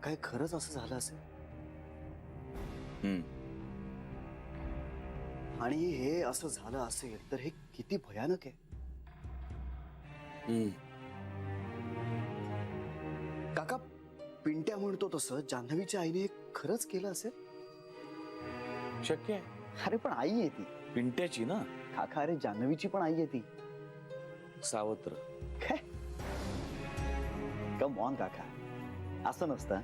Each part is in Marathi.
काय खरंच असं झालं असेल? आणि हे असं झालं असेल तर हे किती भयानक आहे. काका, पिंट्या म्हणतो तसं जान्हवीच्या आईने हे खरंच केलं असेल? शक्य आहे. अरे पण आई आहे ती. पिंट्याची ना? काका, अरे जान्हवीची पण आई आहे ती. सावत्र. काय? कम ऑन काका, असं नसतं.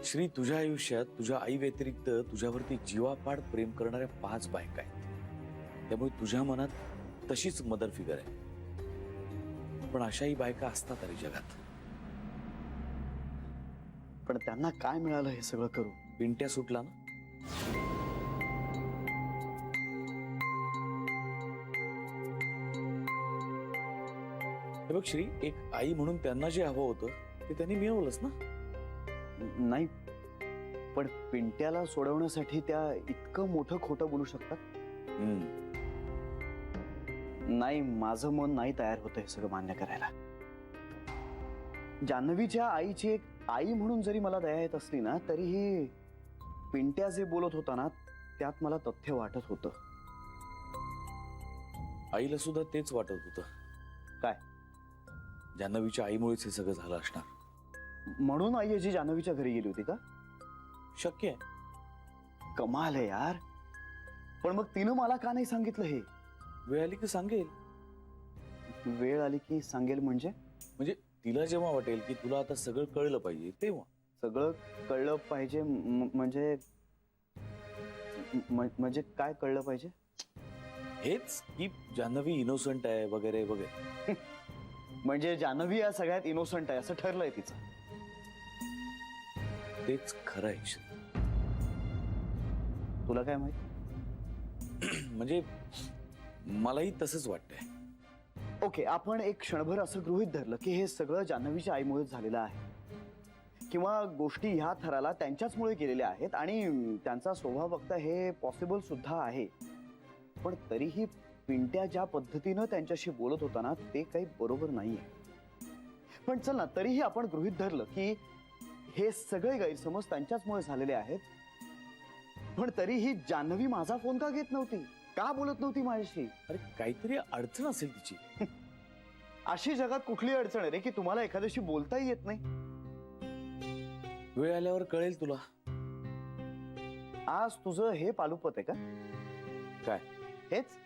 श्री, तुझ्या आयुष्यात तुझ्या आई व्यतिरिक्त तुझ्यावरती जीवापाड प्रेम करणाऱ्या 5 बायका आहेत. त्यामुळे तुझ्या मनात तशीच मदर फिगर आहे. पण अशाही बायका असतात अरे जगात. पण त्यांना काय मिळालं हे सगळं करू? पिंट्या सुटला ना. हे बघ श्री, एक आई म्हणून त्यांना जे हवं होतं ते त्यांनी मिळवलंच ना. नाही, पण पिंट्याला सोडवण्यासाठी त्या इतकं मोठं खोटं बोलू शकतात? नाही, माझं मन नाही तयार होतं हे सगळं मान्य करायला. जान्हवीच्या आईची एक आई म्हणून जरी मला दया येत असली ना, तरीही पिंट्या जे बोलत होता ना त्यात मला तथ्य वाटत होतं. आईला सुद्धा तेच वाटत होतं. काय? जान्हवीच्या आईमुळेच हे सगळं झालं असणार. म्हणून आई आजी जान्हवीच्या घरी गेली होती का? शक्य आहे. कमाल आहे यार. पण मग तिनं मला का नाही सांगितलं हे? वेळ आली की सांगेल. वेळ आली की सांगेल म्हणजे? म्हणजे तिला जेव्हा वाटेल की तुला आता सगळं कळलं पाहिजे तेव्हा. सगळं कळलं पाहिजे म्हणजे म्हणजे काय कळलं पाहिजे? हेच की जान्हवी इनोसंट आहे वगैरे वगैरे. म्हणजे जान्हवी या सगळ्यात इनोसंट आहे असं ठरलंय तिचं. तेच खरं आहे श्री. तुला काय माहित? म्हणजे मलाही तसंच वाटतंय. ओके, आपण एक क्षणभर असं गृहीत धरलं की हे सगळं जान्हवीच्या आईमुळेच झालेलं आहे, किंवा गोष्टी ह्या थराला त्यांच्याचमुळे गेलेल्या आहेत आणि त्यांचा स्वभाव बघता हे पॉसिबल सुद्धा आहे. पण तरीही पिंट्या ज्या पद्धतीनं त्यांच्याशी बोलत होता ना ते काही बरोबर नाहीये. पण चल ना, तरीही आपण गृहीत धरलं की हे सगळे गैरसमज त्यांच्याचमुळे झालेले आहेत. पण तरीही जान्हवी माझा फोन का घेत नव्हती? का बोलत नव्हती माझ्याशी? अरे काहीतरी अडचण असेल तिची. अशी जगात कुठली अडचण आहे रे की तुम्हाला एखाद्याशी बोलताही येत नाही? वेळ आल्यावर कळेल तुला. आज तुझं हे पालुपत आहे का? काय? हेच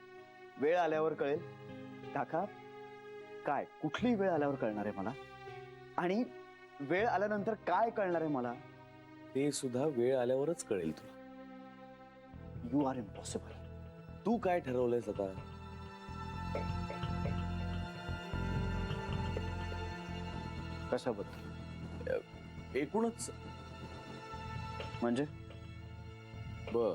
वेळ आल्यावर कळेल. काका, काय कुठली वेळ आल्यावर कळणार आहे मला? आणि वेळ आल्यानंतर काय कळणार आहे मला? ते सुद्धा वेळ आल्यावरच कळेल तुला. You R impossible. तू काय ठरवलंयस आता? कशाबद्दल? एकूणच. म्हणजे? बर,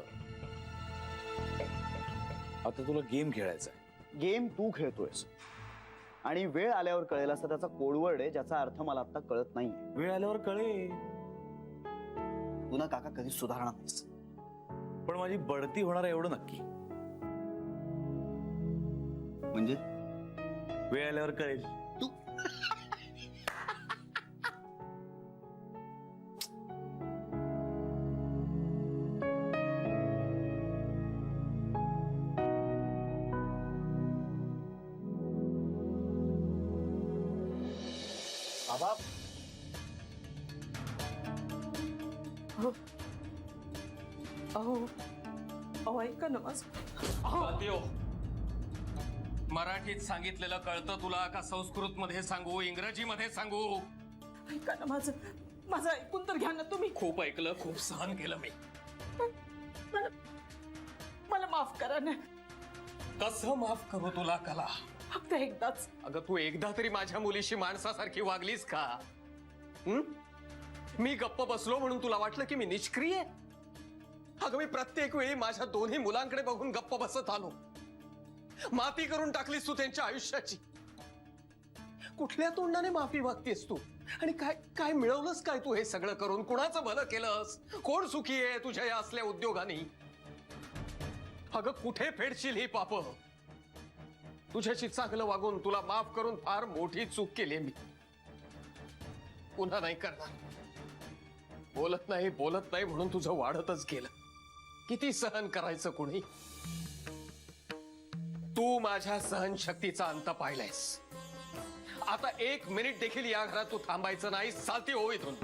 आता तुला गेम खेळायचा आहे. गेम तू खेळतोयस आणि वेळ आल्यावर कळेल असा त्याचा कोडवर्ड आहे ज्याचा अर्थ मला आता कळत नाही. वेळ आल्यावर कळेल. तू ना काका कधी सुधारणार नाहीस. पण माझी बढती होणार आहे एवढं नक्की. म्हणजे? वेळ आल्यावर कळेल. तू बाबा, अहो अहो ऐका ना माझं. मराठीत सांगितलेलं कळतं तुला का संस्कृत मध्ये सांगू, इंग्रजी मध्ये सांगू? ऐका ना माझं माझं ऐकून तर घ्या ना तुम्ही. खूप ऐकलं, खूप सहन केलं मी. मला मला माफ करा ना. कसं माफ करू तुला कला? फक्त एकदाच. अगं तू एकदा तरी माझ्या मुलीशी माणसासारखी वागलीस का? मी गप्प बसलो म्हणून तुला वाटलं की मी निष्क्रिय? अगं मी प्रत्येक वेळी माझ्या दोन्ही मुलांकडे बघून गप्प बसत आलो. माफी करून टाकलीस तू त्यांच्या आयुष्याची. कुठल्या तोंडाने माफी मागतेस तू? आणि काय काय मिळवलंस काय तू हे सगळं करून? कुणाचं भलं केलंस? कोण सुखी आहे तुझ्या या असल्या उद्योगाने? अगं कुठे फेडशील ही पाप? तुझ्याशी चांगलं वागून तुला माफ करून फार मोठी चूक केली मी. पुन्हा नाही करणार. बोलत नाही म्हणून तुझं वाढतच गेलं. किती सहन करायचं कुणी. तू माझ्या सहनशक्तीचा अंत पाहिलायस. आता 1 मिनिट देखील या घरात तू थांबायचं नाही. चालती हो इथून.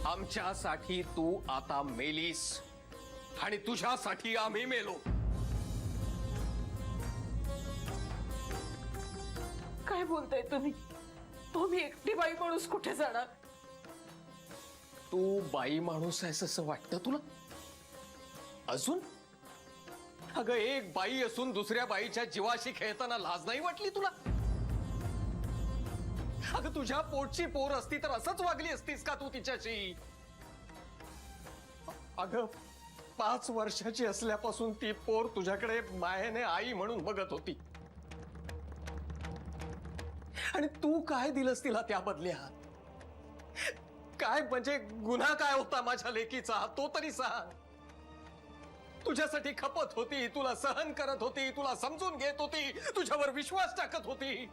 आमच्यासाठी तू आता मेलीस आणि तुझ्यासाठी आम्ही मेलो. काय बोलताय तुम्ही? मी एकटी बाई माणूस कुठे जाणार? तू बाई माणूस आहेस असं वाटतं तुला अजून? अगं, एक बाई असून दुसऱ्या बाईच्या जीवाशी खेळताना लाज नाही वाटली तुला? अगं, तुझ्या पोटची पोर असती तर असंच वागली असतीस का तू तिच्याशी? अगं, 5 वर्षाची असल्यापासून ती पोर तुझ्याकडे मायेने आई म्हणून बघत होती. आणि तू काय दिलंस तिला त्या बदल्यात? काय म्हणजे गुन्हा काय होता माझ्या लेकीचा तो तरी सांग. तुझ्यासाठी खपत होती, तुला सहन करत होती, तुला समजून घेत होती, तुझ्यावर विश्वास टाकत होती.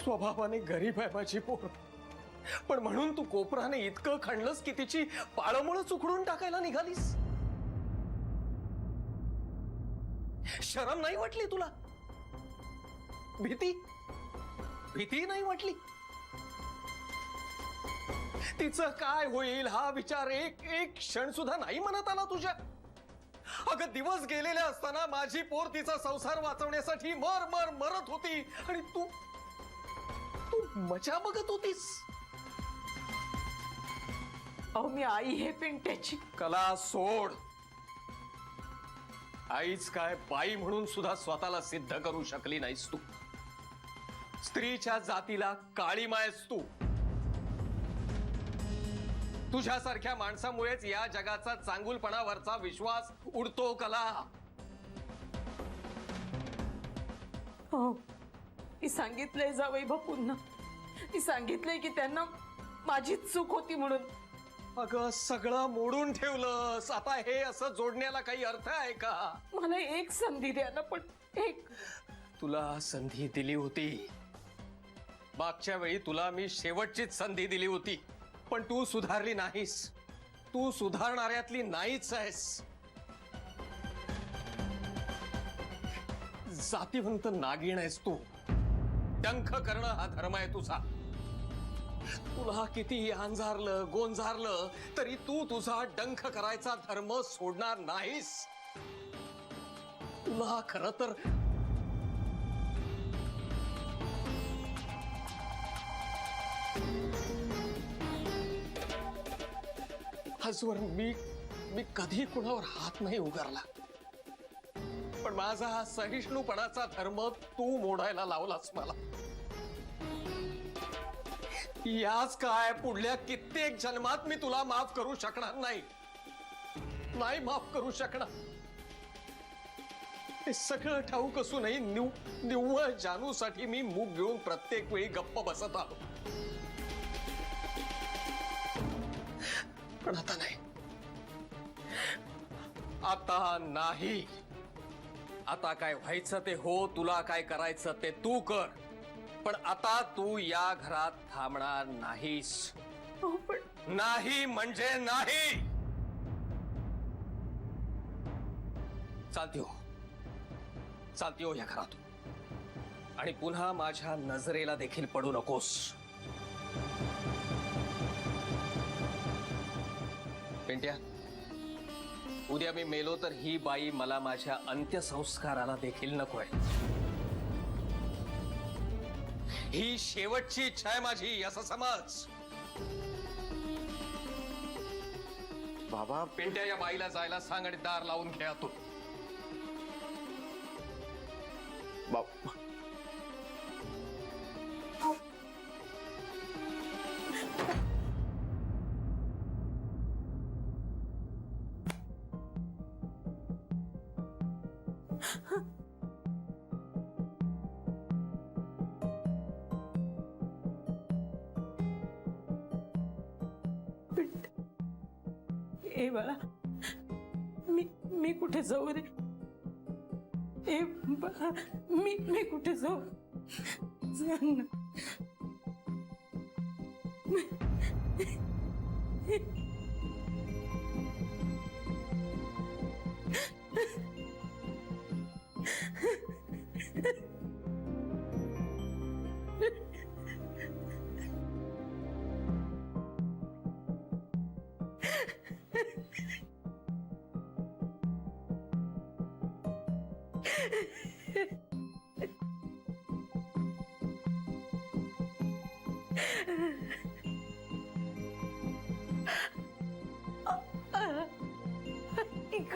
स्वभावाने गरीब आहे माझी पोर, पण म्हणून तू कोपराने इतकं खणलंस की तिची पाळमुळं उखडून टाकायला निघालीस. शरम नाही वाटली तुला? भीती नाही वाटली? तिचं काय होईल हा विचार एक क्षण सुद्धा नाही मनात आला तुझ्या? अगं, दिवस गेलेले असताना माझी पोर तिचा संसार वाचवण्यासाठी मरत होती आणि तू मजा बघत होतीस. अहो, मी आई हे पिंट्याची. कला सोड. आईच काय, बाई म्हणून सुद्धा स्वतःला सिद्ध करू शकली नाहीस तू. स्त्रीच्या जातीला काळीमायस तू. तुझ्यासारख्या माणसामुळेच या जगाचा चांगुलपणावरचा विश्वास उडतो कला. हो, मी सांगितलंय जावई बापूंना. मी सांगितलंय की त्यांना माझीच चूक होती म्हणून. अगं, सगळं मोडून ठेवलंस. आता हे असं जोडण्याला काही अर्थ आहे का? मला एक संधी द्या ना, पण एक. तुला संधी दिली होती. मागच्या वेळी तुला मी शेवटचीच संधी दिली होती, पण तू सुधारली नाहीस. तू सुधारणाऱ्यातली नाहीच आहेस. जातीवंत नागिण आहेस तू. डंख करणं हा धर्म आहे तुझा. तुला किती अंजारलं गोंजारलं तरी तू तुझा डंख करायचा धर्म सोडणार नाहीस. तुला खरं तर आजवर मी कधी कुणावर हात नाही उगारला, पण माझा हा सहिष्णुपणाचा धर्म तू मोडायला लावलास मला. याच काय पुढल्या कित्येक जन्मात मी तुला माफ करू शकणार नाही. नाही माफ करू शकणार. हे सगळं ठाऊक असूनही निव्वळ जानूसाठी मी मूग घेऊन प्रत्येक वेळी गप्प बसत आलो. पण आता नाही. आता नाही. आता काय व्हायचं ते हो. तुला काय करायचं ते तू कर. पण आता तू या घरात थांबणार नाहीस. हो, पण नाही म्हणजे नाही. चालती हो या घरातून. आणि पुन्हा माझ्या नजरेला देखील पडू नकोस. पिंट्या, उद्या मी मेलो तर ही बाई मला माझ्या अंत्यसंस्काराला देखील नकोय. ही शेवटची इच्छा आहे माझी असं समज. बाबा, पिंट्या, या बाईला जायला सांग आणि दार लावून घ्या तू. ए बाळा, मी कुठे जाऊ रे? मी कुठे जाऊ? सांग ना. इक.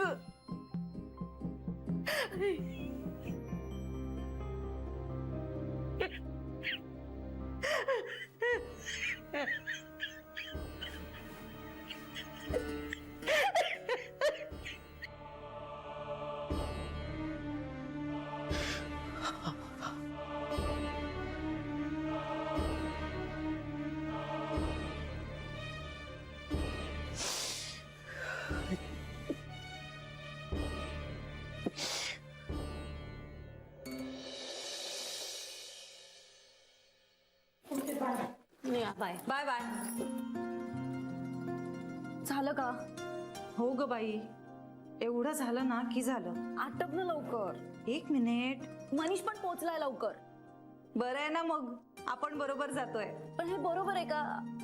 Bye bye bye. झालं का? हो ग बाई, एवढं झालं ना की झालं. आटप ना लवकर. 1 मिनिट. मनीष पण पोहोचलाय लवकर. बरं आहे ना मग, आपण बरोबर जातोय. पण हे बरोबर आहे का?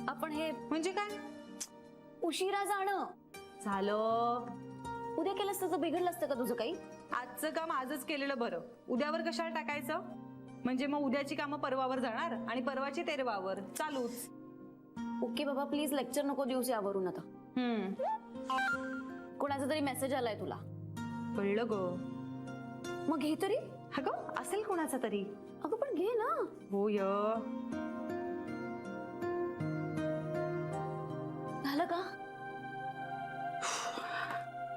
आपण हे म्हणजे काय उशिरा जाणं झालं? उद्या केलं असतं तर बिघडलं असतं का तुझं काही? आजचं काम आजच केलेलं बरं. उद्यावर कशाला टाकायचं? म्हणजे मग उद्याची कामं परवावर जाणार आणि परवाची तेरवावर चालूच. ओके बाबा, प्लीज लेक्चर नको दिवस यावरून आता. कोणाचा तरी मेसेज आलाय तुला? कळलं ग. मग घे तरी. अगं असेल कोणाचा तरी. अगं पण घे ना. हो य. झालं का?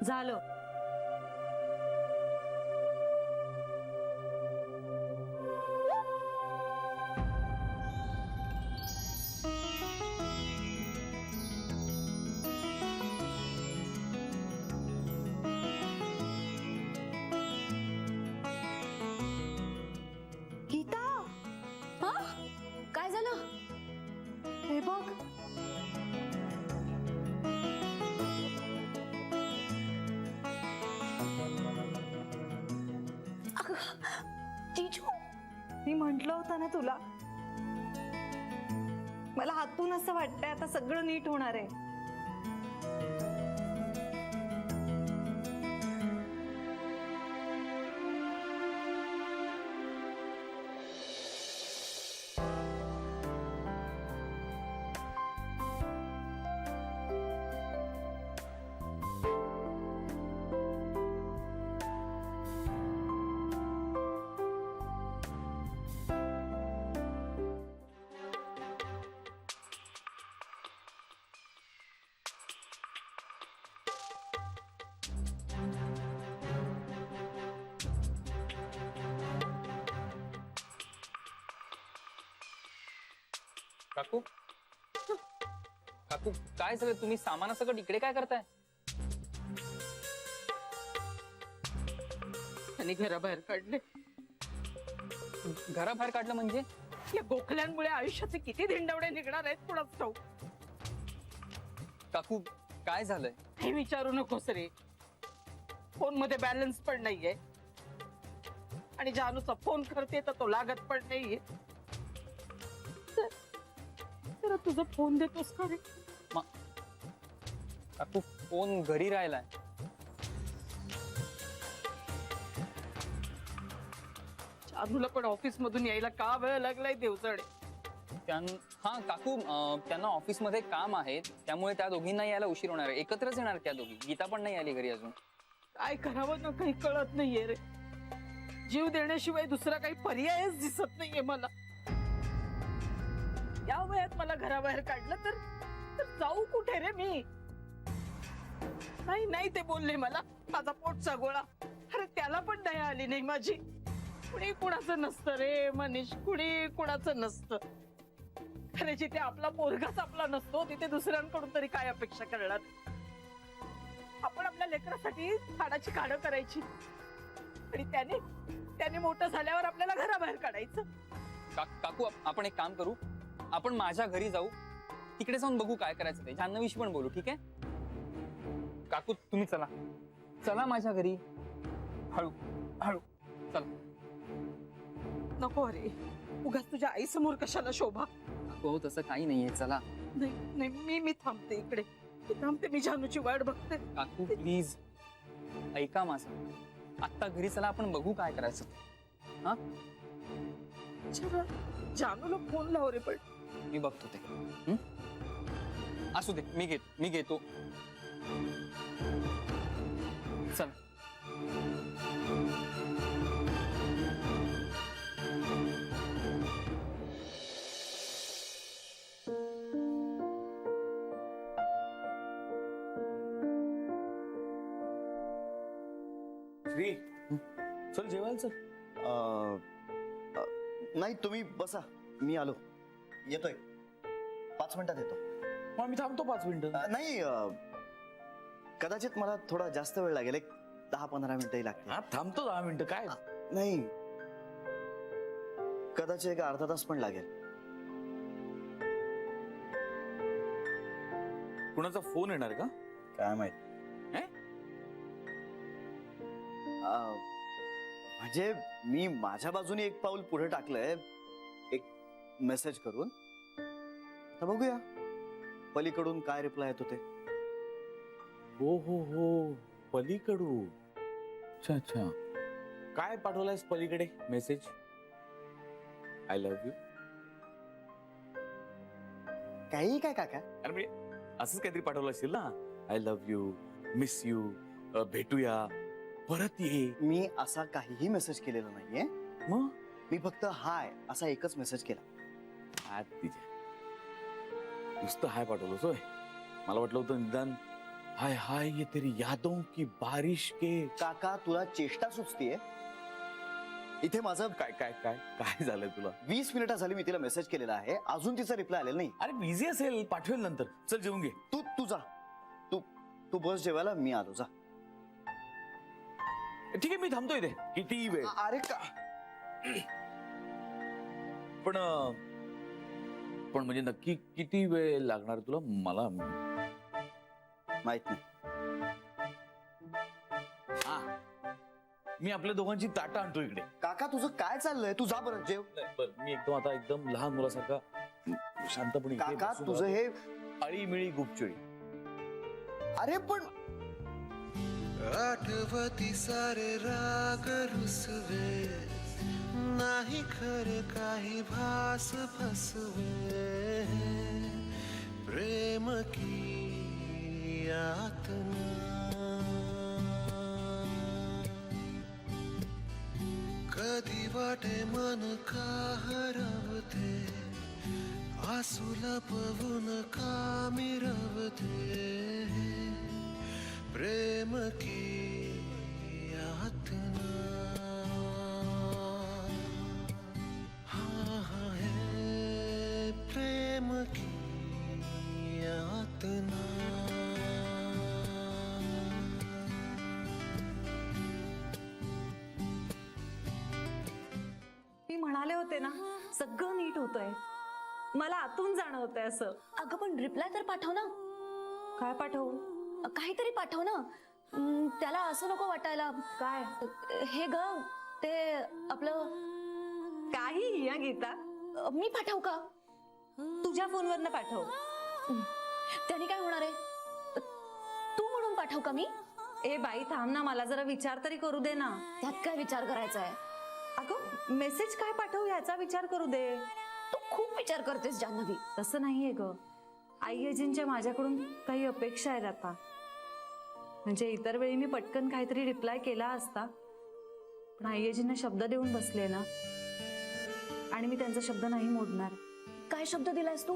झालं. गीता, हा? काय झालं? हे बघ. जीजू, मी म्हंटल होतं ना तुला, मला हातून असं वाटतंय आता सगळं नीट होणार आहे. काकू काकू काय सगळं तुम्ही सामानासकट इकडे काय करताय? आणि घराबाहेर काढले. घराबाहेर काढलं म्हणजे? या गोखल्यांमुळे आयुष्याचे किती धिंडवडे निघणार आहेत कुणाच ठाऊक. काकू काय झालंय? हे विचारू नकोस रे. फोन मध्ये बॅलन्स पण नाहीये आणि जानूचा फोन करते तर तो लागत पण नाहीये. जरा तुझा फोन देतोस का रे? काकू फोन घरी राहिलाय. जानूला पण ऑफिस मधून यायला का वेळ लागलाय देवचडे. हा काकू त्यांना ऑफिस मध्ये काम आहे त्यामुळे त्या दोघींना यायला उशीर होणार आहे. एकत्रच येणार त्या दोघी. गीता पण नाही आली घरी अजून. काय करावं ना काही कळत नाहीये रे. जीव देण्याशिवाय दुसरा काही पर्यायच दिसत नाहीये मला. या वयात मला घराबाहेर काढलं तर जाऊ कुठे रे मी? नाही नाही ते बोलले मला माझा पोटचा गोळा. अरे त्याला पण दया आली नाही माझी. कुणी कुणाचं नसतं रे मनीष. कुणी कुणाचं नसतं. अरे जिथे आपला पोरगाच आपला नसतो तिथे दुसऱ्यांकडून तरी काय अपेक्षा करणार? आपण आपल्या लेकरासाठी झाडाची काढं करायची. आणि त्याने मोठं झाल्यावर आपल्याला घराबाहेर काढायचं. काकू आपण एक काम करू, आपण माझ्या घरी जाऊ, तिकडे जाऊन बघू काय करायचं ते. जान्हवीशी पण बोलू, ठीक आहे? काकू तुम्ही चला चला माझ्या घरी, हळू हळू चला. नको अरे, उगाच तुझ्या आई समोर कशाला शोभा. काकू तसं काही नाहीये, चला. नाही, मी थांबते इकडे. मी जानूची वाट बघते. काकू प्लीज ऐका माझं, आत्ता घरी चला, आपण बघू काय करायचं. हा जानूला फोन लाव रे. पण मी बघतो ते. असू दे, मी घेतो. चल. श्री, चल जेवायला चल. नाही, तुम्ही बसा, मी आलो. येतोय, 5 मिनिटात येतो. मग मी थांबतो 5 मिनिटं. नाही, कदाचित मला थोडा जास्त वेळ लागेल, एक 10-15 मिनिटंही लागतील. हा थांबतो 10 मिनिटं. काय नाही, कदाचित एक अर्धा तास पण लागेल. कुणाचा फोन येणार का? काय माहित. म्हणजे मी माझ्या बाजूने एक पाऊल पुढे टाकलंय, एक मेसेज करून. तर बघूया पलीकडून काय रिप्लाय येतो ते. हो पलीकडू. अच्छा. काय पाठवलायस पलीकडे मेसेज? I love you. काही काय काका? अरे म्हणजे असंच काहीतरी पाठवलं असेल ना. I love you, miss you, भेटूया, परत ये. मी असा काहीही मेसेज केलेला नाहीये. मग मी फक्त हाय असा एकच मेसेज केला. आज तिच्या नुसतं हाय पाठवलंस होय? मला वाटलं होतं निदान हाय हाय ये तेरी यादों की बारिश के. काका, तुला चेष्टा सुचतीये? इथे माझं काय काय काय काय झालंय तुला? 20 मिनिटं झाली मी तिला मेसेज केलेला आहे, अजून तिचा रिप्लाय आलेला नाही. अरे बिझी असेल, पाठवेल नंतर. चल जेवून घे. तू जा, तू बस जेवायला, मी आलो. जा. ठीक आहे, मी थांबतोय इथे. किती वेळ? अरे का पण म्हणजे नक्की किती वेळ लागणार तुला? मला माहित नाही. हा, मी आपल्या दोघांची ताटं आणतो इकडे. काका, तुझं काय चाललंय? तू जा बरं, जेव. मी एकदम आता एकदम लहान मुलासारखा शांतपणे इथे काका, बसून तुझं हे अळीमिळी गुपचुळी. अरे पण आठवती सारे राग रुसवे, नाही खरे काही भास फसवे, प्रेम की यातना कधी वाटे मन का हरवते, आसू लपवून का मिरवते, प्रेम की यातना. हाँ है प्रेम की यातना. मी म्हणाले होते ना, सगळं नीट होतंय. मला आतून जाणवतंय असं. अगं पण रिप्लाय तर पाठव ना. काय पाठवू? काहीतरी पाठव ना. त्याला असं नको वाटायला. काय? हे ग, ते आपलं. काही या गीता, मी पाठवू का? तुझ्या फोनवरनं पाठव. त्याने काय होणार आहे? तू म्हणून पाठव का मी? ए बाई थांब ना, मला जरा विचार तरी करू दे ना. त्यात काय विचार करायचा आहे? अगं मेसेज काय पाठवू याचा विचार करू दे. तू खूप विचार करतेस जान्हवी. तसं नाहीये ग. आई अजींच्या माझ्याकडून काही अपेक्षा आहेत आता. म्हणजे इतर वेळी मी पटकन काहीतरी रिप्लाय केला असता, पण आई अजींना शब्द देऊन बसले ना, आणि मी त्यांचा शब्द नाही मोडणार. काय शब्द दिलायस तू?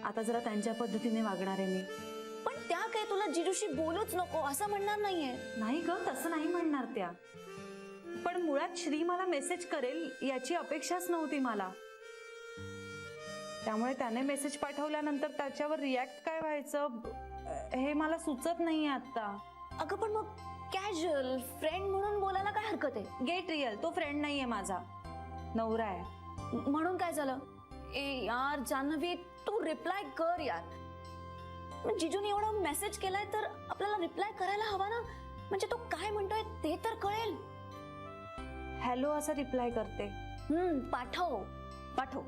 आता जरा त्यांच्या पद्धतीने वागणार आहे मी. पण त्या काय तुला जिजूशी बोलूच नको असं म्हणणार नाहीये. नाही ग, तसं नाही म्हणणार त्या. पण मुळात श्री मला मेसेज करेल याची अपेक्षाच नव्हती मला. त्यामुळे त्याने मेसेज पाठवल्यानंतर त्याच्यावर रिॲक्ट काय व्हायचं हे मला सुचत नाहीये आता. अगं पण मग कॅज्युअल फ्रेंड म्हणून बोलायला काय हरकत आहे? गेट रिअल, तो फ्रेंड नाहीये माझा, नवरा आहे. म्हणून काय झालं? ए यार जान्हवी, तू रिप्लाय कर यार. मग जिजूने एवढा मेसेज केलाय तर आपल्याला रिप्लाय करायला हवा ना. म्हणजे तो काय म्हणतोय ते तर कळेल. हॅलो असा रिप्लाय करते. पाठव पाठव.